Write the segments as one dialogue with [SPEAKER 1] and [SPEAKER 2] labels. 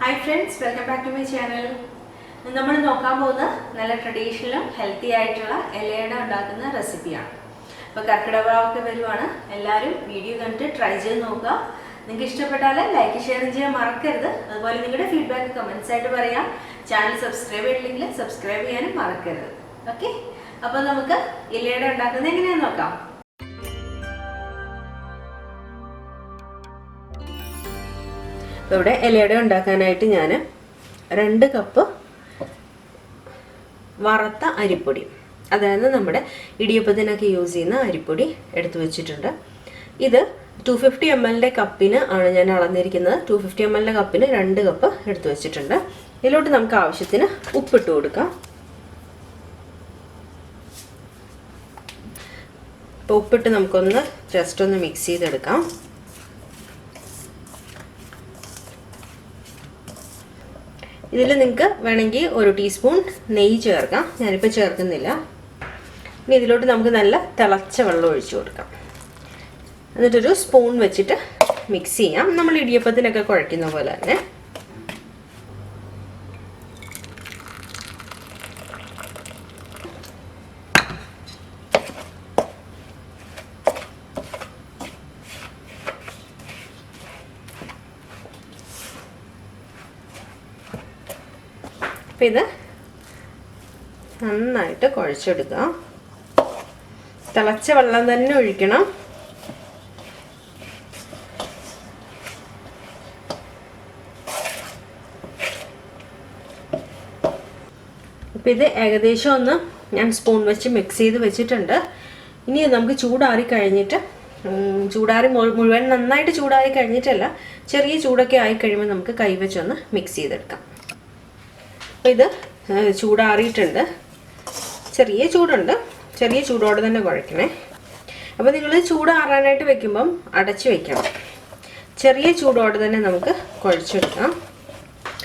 [SPEAKER 1] Hi friends, welcome back to my channel. നമ്മൾ നോക്കാൻ പോകുന്ന നല്ല ട്രഡീഷണലും ഹെൽത്തി ആയിട്ടുള്ള ഇലയട ഉണ്ടാക്കുന്ന റെസിപ്പിയാണ്. അപ്പോൾ കർക്കിടകമൊക്കെ വരുവാണ്. എല്ലാവരും വീഡിയോ കണ്ടിട്ട് ട്രൈ ചെയ്ത് നോക്കുക. നിങ്ങൾക്ക് ഇഷ്ടപ്പെട്ടാൽ ലൈക്ക് ഷെയർ ചെയ്യാൻ മറക്കരുത്. അതുപോലെ നിങ്ങളുടെ ഫീഡ്ബാക്ക് കമൻസ് ആയിട്ട് പറയാം. ചാനൽ സബ്സ്ക്രൈബ് ചെയ്തില്ലെങ്കിൽ സബ്സ്ക്രൈബ് ചെയ്യാനും മറക്കരുത്. ഓക്കെ, അപ്പോൾ നമുക്ക് ഇലയട ഉണ്ടാക്കുന്നത് എങ്ങനെയാണെന്ന് നോക്കാം. ഇവിടെ ഇലയട ഉണ്ടാക്കാനായിട്ട് ഞാൻ 2 കപ്പ് വറുത്ത അരിപ്പൊടി, അതായത് നമ്മുടെ ഇടിയപ്പത്തിനൊക്കെ യൂസ് ചെയ്യുന്ന അരിപ്പൊടി എടുത്തു വെച്ചിട്ടുണ്ട്. ഇത് 250 ml കപ്പിന് ആണ് ഞാൻ അളന്നിരിക്കുന്നത്. 250 ml കപ്പിന് 2 കപ്പ് എടുത്തു വെച്ചിട്ടുണ്ട്. ഇതിലോട്ട് നമുക്ക് ആവശ്യത്തിന് ഉപ്പിട്ട് കൊടുക്കാം. അപ്പോൾ ഉപ്പിട്ട് നമുക്കൊന്ന് ജസ്റ്റ് ഒന്ന് മിക്സ് ചെയ്തെടുക്കാം. ഇതിൽ നിങ്ങൾക്ക് വേണമെങ്കിൽ 1 ടീസ്പൂൺ നെയ്യ് ചേർക്കാം. ഞാനിപ്പോൾ ചേർക്കുന്നില്ല. ഇനി ഇതിലോട്ട് നമുക്ക് നല്ല തിളച്ച വെള്ളം ഒഴിച്ചു കൊടുക്കാം. എന്നിട്ടൊരു സ്പൂൺ വെച്ചിട്ട് മിക്സ് ചെയ്യാം. നമ്മൾ ഇടിയപ്പത്തിനൊക്കെ കുഴയ്ക്കുന്ന പോലെ തന്നെ. ഇത് നന്നായിട്ട് കുഴച്ചെടുക്കുക. തിളച്ച വെള്ളം തന്നെ ഒഴിക്കണം. അപ്പം ഇത് ഏകദേശം ഒന്ന് ഞാൻ സ്പൂൺ വെച്ച് മിക്സ് ചെയ്ത് വെച്ചിട്ടുണ്ട്. ഇനി നമുക്ക് ചൂടാറി കഴിഞ്ഞിട്ട് മുഴുവൻ നന്നായിട്ട് ചൂടാറി കഴിഞ്ഞിട്ടല്ല, ചെറിയ ചൂടൊക്കെ ആയി കഴിയുമ്പോൾ നമുക്ക് കൈവച്ചൊന്ന് മിക്സ് ചെയ്തെടുക്കാം. അപ്പോൾ ഇത് ചൂടാറിയിട്ടുണ്ട്. ചെറിയ ചൂടുണ്ട്. ചെറിയ ചൂടോടെ തന്നെ കുഴക്കണേ. അപ്പോൾ നിങ്ങൾ ചൂടാറാനായിട്ട് വെക്കുമ്പം അടച്ച് വെക്കണം. ചെറിയ ചൂടോടെ തന്നെ നമുക്ക് കുഴച്ചെടുക്കാം.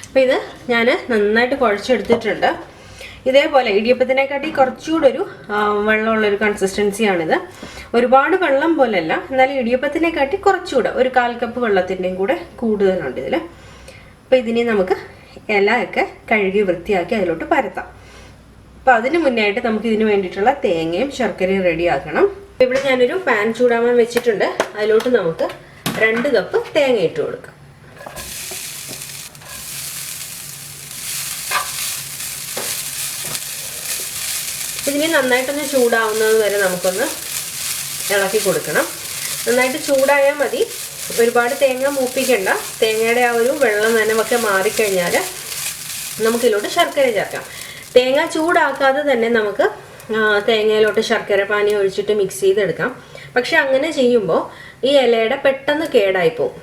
[SPEAKER 1] അപ്പോൾ ഇത് ഞാൻ നന്നായിട്ട് കുഴച്ചെടുത്തിട്ടുണ്ട്. ഇതേപോലെ ഇടിയപ്പത്തിനെക്കാട്ടി കുറച്ചുകൂടെ ഒരു വെള്ളമുള്ളൊരു കൺസിസ്റ്റൻസിയാണിത്. ഒരുപാട് വെള്ളം പോലെയല്ല, എന്നാലും ഇടിയപ്പത്തിനെക്കാട്ടി കുറച്ചുകൂടെ ഒരു 1/4 കപ്പ് വെള്ളത്തിൻ്റെയും കൂടെ കൂടുതലുണ്ട് ഇതിൽ. അപ്പോൾ ഇതിനെ നമുക്ക് ഇലയൊക്കെ കഴുകി വൃത്തിയാക്കി അതിലോട്ട് പരത്താം. അപ്പോൾ അതിന് മുന്നായിട്ട് നമുക്ക് ഇതിന് വേണ്ടിയിട്ടുള്ള തേങ്ങയും ശർക്കരയും റെഡിയാക്കണം. ഇവിടെ ഞാനൊരു പാൻ ചൂടാവാൻ വെച്ചിട്ടുണ്ട്. അതിലോട്ട് നമുക്ക് 2 കപ്പ് തേങ്ങ ഇട്ട് കൊടുക്കാം. ഇതിന് നന്നായിട്ടൊന്ന് ചൂടാവുന്നത് വരെ നമുക്കൊന്ന് ഇളക്കി കൊടുക്കണം. നന്നായിട്ട് ചൂടായാൽ മതി. ഒരുപാട് തേങ്ങ മൂപ്പിക്കണ്ട. തേങ്ങയുടെ ആ ഒരു വെള്ളം നനവൊക്കെ മാറിക്കഴിഞ്ഞാൽ നമുക്കിതിലോട്ട് ശർക്കര ചേർക്കാം. തേങ്ങ ചൂടാക്കാതെ തന്നെ നമുക്ക് തേങ്ങയിലോട്ട് ശർക്കര പാനി ഒഴിച്ചിട്ട് മിക്സ് ചെയ്തെടുക്കാം. പക്ഷെ അങ്ങനെ ചെയ്യുമ്പോൾ ഈ ഇലയുടെ പെട്ടെന്ന് കേടായിപ്പോവും.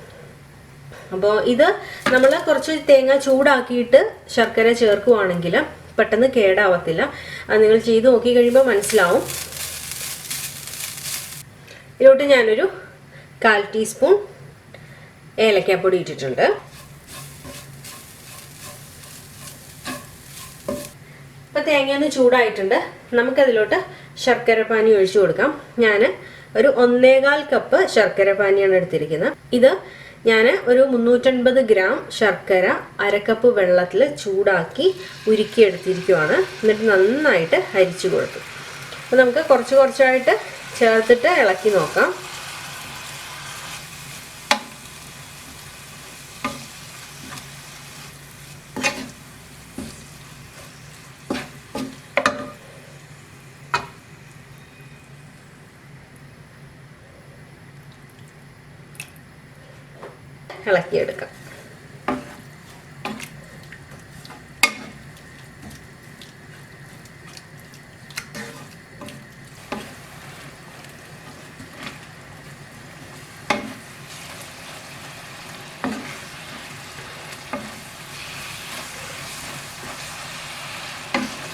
[SPEAKER 1] അപ്പോൾ ഇത് നമ്മൾ കുറച്ച് തേങ്ങ ചൂടാക്കിയിട്ട് ശർക്കര ചേർക്കുവാണെങ്കിൽ പെട്ടെന്ന് കേടാവത്തില്ല. അത് നിങ്ങൾ ചെയ്ത് നോക്കി കഴിയുമ്പോൾ മനസ്സിലാവും. ഇതിലോട്ട് ഞാനൊരു 1/4 ടീസ്പൂൺ ഏലക്കാപ്പൊടി ഇട്ടിട്ടുണ്ട്. ഇപ്പോൾ തേങ്ങയൊന്ന് ചൂടായിട്ടുണ്ട്. നമുക്കതിലോട്ട് ശർക്കര പാനി ഒഴിച്ചു കൊടുക്കാം. ഞാൻ ഒരു 1.25 കപ്പ് ശർക്കര പാനിയാണ് എടുത്തിരിക്കുന്നത്. ഇത് ഞാൻ ഒരു 350 ഗ്രാം ശർക്കര 1/2 കപ്പ് വെള്ളത്തിൽ ചൂടാക്കി ഉരുക്കിയെടുത്തിരിക്കുവാണ്. എന്നിട്ട് നന്നായിട്ട് അരിച്ചു കൊടുത്തു. അപ്പോൾ നമുക്ക് കുറച്ച് കുറച്ചായിട്ട് ചേർത്തിട്ട് ഇളക്കി നോക്കാം. ഇളക്കിയെടുക്കാം.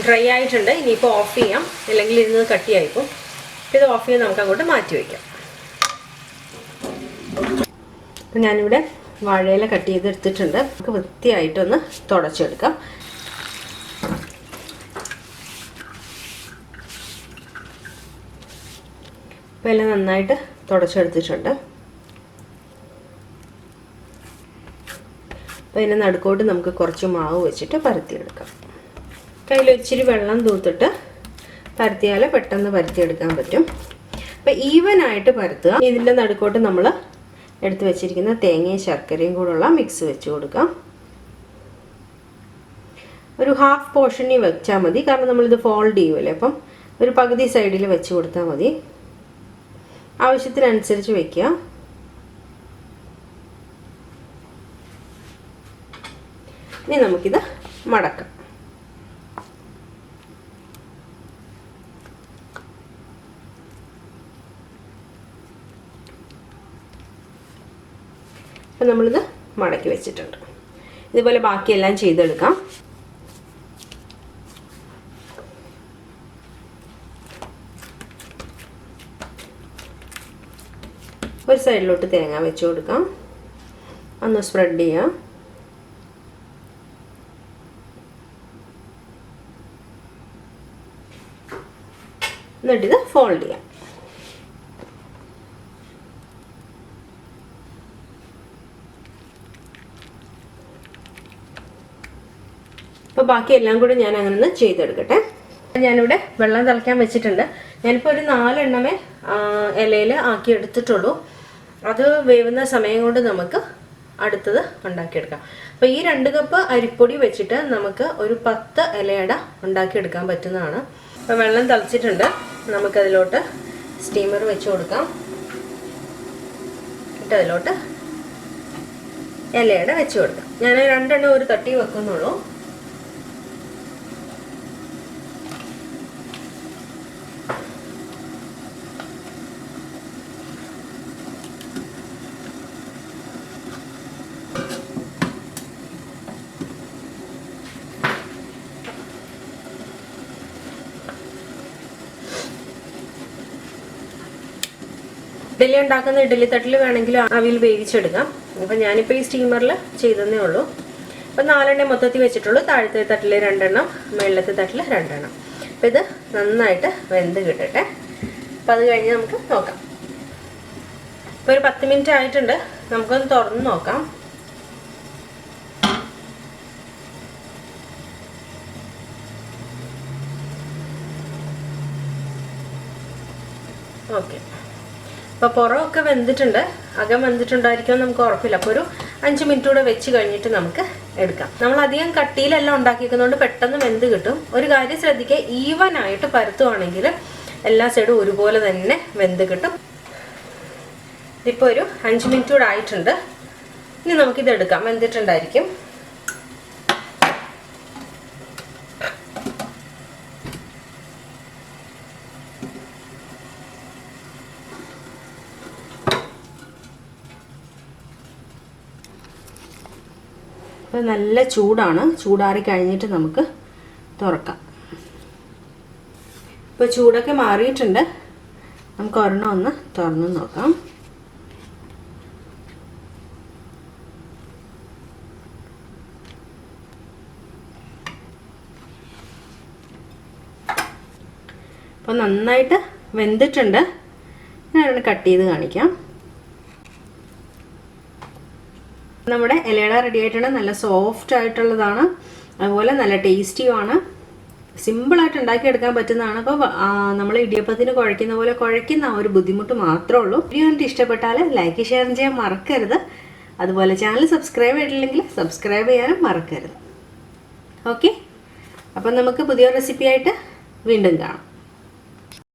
[SPEAKER 1] ഡ്രൈ ആയിട്ടുണ്ട്. ഇനിയിപ്പോൾ ഓഫ് ചെയ്യാം, അല്ലെങ്കിൽ ഇരുന്ന് കട്ടിയായിപ്പോൾ. ഇത് ഓഫ് ചെയ്യാൻ നമുക്ക് അങ്ങോട്ട് മാറ്റി വയ്ക്കാം. അപ്പം ഞാനിവിടെ വാഴയില കട്ട് ചെയ്തെടുത്തിട്ടുണ്ട്. നമുക്ക് വൃത്തിയായിട്ടൊന്ന് തുടച്ചെടുക്കാം. അപ്പോൾ എല്ലാം നന്നായിട്ട് തുടച്ചെടുത്തിട്ടുണ്ട്. അപ്പോൾ അപ്പോൾ ഇതിനെ നടുക്കോട്ട് നമുക്ക് കുറച്ച് മാവ് വെച്ചിട്ട് പരത്തിയെടുക്കാം. കയ്യിൽ ഇച്ചിരി വെള്ളം തൂത്തിട്ട് പരത്തിയാൽ പെട്ടെന്ന് പരത്തിയെടുക്കാൻ പറ്റും. അപ്പോൾ ഈവനായിട്ട് പരത്തുക. ഇതിൻ്റെ നടുക്കോട്ട് നമ്മൾ എടുത്ത് വെച്ചിരിക്കുന്ന തേങ്ങയും ശർക്കരയും കൂടെയുള്ള മിക്സ് വെച്ച് കൊടുക്കാം. ഒരു ഹാഫ് പോർഷനിൽ വെച്ചാൽ മതി, കാരണം നമ്മളിത് ഫോൾഡ് ചെയ്യുമല്ലേ. അപ്പം ഒരു പകുതി സൈഡിൽ വെച്ച് കൊടുത്താൽ മതി. ആവശ്യത്തിനനുസരിച്ച് വയ്ക്കുക. ഇനി നമുക്കിത് മടക്കാം. അപ്പം നമ്മളിത് മടക്കി വെച്ചിട്ടുണ്ട്. ഇതുപോലെ ബാക്കിയെല്ലാം ചെയ്തെടുക്കാം. ഒരു സൈഡിലോട്ട് തേങ്ങ വെച്ച് കൊടുക്കാം. ഒന്ന് സ്പ്രെഡ് ചെയ്യാം. എന്നിട്ടിത് ഫോൾഡ് ചെയ്യാം. അപ്പോൾ ബാക്കി എല്ലാം കൂടി ഞാൻ അങ്ങനെ ഒന്ന് ചെയ്തെടുക്കട്ടെ. ഞാനിവിടെ വെള്ളം തിളയ്ക്കാൻ വെച്ചിട്ടുണ്ട്. ഞാനിപ്പോൾ ഒരു 4 എണ്ണമേ ഇലയിൽ ആക്കി എടുത്തിട്ടുള്ളൂ. അത് വേവുന്ന സമയം കൊണ്ട് നമുക്ക് അടുത്തത് ഉണ്ടാക്കിയെടുക്കാം. അപ്പോൾ ഈ 2 കപ്പ് അരിപ്പൊടി വെച്ചിട്ട് നമുക്ക് ഒരു 10 ഇലയട ഉണ്ടാക്കിയെടുക്കാൻ പറ്റുന്നതാണ്. അപ്പോൾ വെള്ളം തിളച്ചിട്ടുണ്ട്. നമുക്കതിലോട്ട് സ്റ്റീമർ വെച്ച് കൊടുക്കാം. എന്നിട്ട് അതിലോട്ട് ഇലയട വെച്ച് കൊടുക്കാം. ഞാൻ 2 എണ്ണം ഒരു തട്ടി വെക്കുന്നുള്ളൂ. ഇഡ്ഡലി ഉണ്ടാക്കുന്ന ഇഡ്ഡലി തട്ടിൽ വേണമെങ്കിൽ അവിൽ വേവിച്ചെടുക്കാം. അപ്പം ഞാനിപ്പോൾ ഈ സ്റ്റീമറിൽ ചെയ്തതേ ഉള്ളൂ. അപ്പം 4 എണ്ണം മൊത്തത്തിൽ വെച്ചിട്ടുള്ളൂ. താഴത്തെ തട്ടിൽ 2 എണ്ണം, മേളത്തെ തട്ടിൽ 2 എണ്ണം. അപ്പം ഇത് നന്നായിട്ട് വെന്ത് കിട്ടട്ടെ. അപ്പം അത് കഴിഞ്ഞ് നമുക്ക് നോക്കാം. ഇപ്പോൾ ഒരു 10 മിനിറ്റ് ആയിട്ടുണ്ട്. നമുക്കൊന്ന് തുറന്ന് നോക്കാം. ഓക്കെ, അപ്പോൾ പുറമൊക്കെ വെന്തിട്ടുണ്ട്. അകം വെന്തിട്ടുണ്ടായിരിക്കുമെന്ന് നമുക്ക് ഉറപ്പില്ല. അപ്പോൾ ഒരു 5 മിനിറ്റ് കൂടെ വെച്ച് കഴിഞ്ഞിട്ട് നമുക്ക് എടുക്കാം. നമ്മൾ അധികം കട്ടിയിലെല്ലാം ഉണ്ടാക്കിയിരിക്കുന്നതുകൊണ്ട് പെട്ടെന്ന് വെന്ത് കിട്ടും. ഒരു കാര്യം ശ്രദ്ധിക്കുക, ഈവനായിട്ട് പരത്തുവാണെങ്കിൽ എല്ലാ സൈഡും ഒരുപോലെ തന്നെ വെന്ത് കിട്ടും. ഇതിപ്പോൾ ഒരു 5 മിനിറ്റ് കൂടെ ആയിട്ടുണ്ട്. ഇനി നമുക്കിത് എടുക്കാം. വെന്തിട്ടുണ്ടായിരിക്കും. അപ്പോൾ നല്ല ചൂടാണ്. ചൂടാറി കഴിഞ്ഞിട്ട് നമുക്ക് തുറക്കാം. ഇപ്പോൾ ചൂടൊക്കെ മാറിയിട്ടുണ്ട്. നമുക്ക് ഒരെണ്ണം ഒന്ന് തുറന്ന് നോക്കാം. അപ്പോൾ നന്നായിട്ട് വെന്തിട്ടുണ്ട്. ഞാനൊന്ന് കട്ട് ചെയ്ത് കാണിക്കാം. നമ്മുടെ ഇലയട റെഡി ആയിട്ടുണ്ട്. നല്ല സോഫ്റ്റ് ആയിട്ടുള്ളതാണ്, അതുപോലെ നല്ല ടേസ്റ്റിയുമാണ്. സിമ്പിളായിട്ട് ഉണ്ടാക്കിയെടുക്കാൻ പറ്റുന്നതാണ്. അപ്പോൾ നമ്മൾ ഇടിയപ്പത്തിന് കുഴയ്ക്കുന്ന പോലെ കുഴയ്ക്കുന്ന ഒരു ബുദ്ധിമുട്ട് മാത്രമേ ഉള്ളൂ. വീഡിയോ കണ്ടിട്ട് ഇഷ്ടപ്പെട്ടാൽ ലൈക്ക് ഷെയർ ചെയ്യാൻ മറക്കരുത്. അതുപോലെ ചാനൽ സബ്സ്ക്രൈബ് ചെയ്തിട്ടില്ലെങ്കിൽ സബ്സ്ക്രൈബ് ചെയ്യാനും മറക്കരുത്. ഓക്കെ, അപ്പം നമുക്ക് പുതിയ റെസിപ്പി ആയിട്ട് വീണ്ടും കാണാം.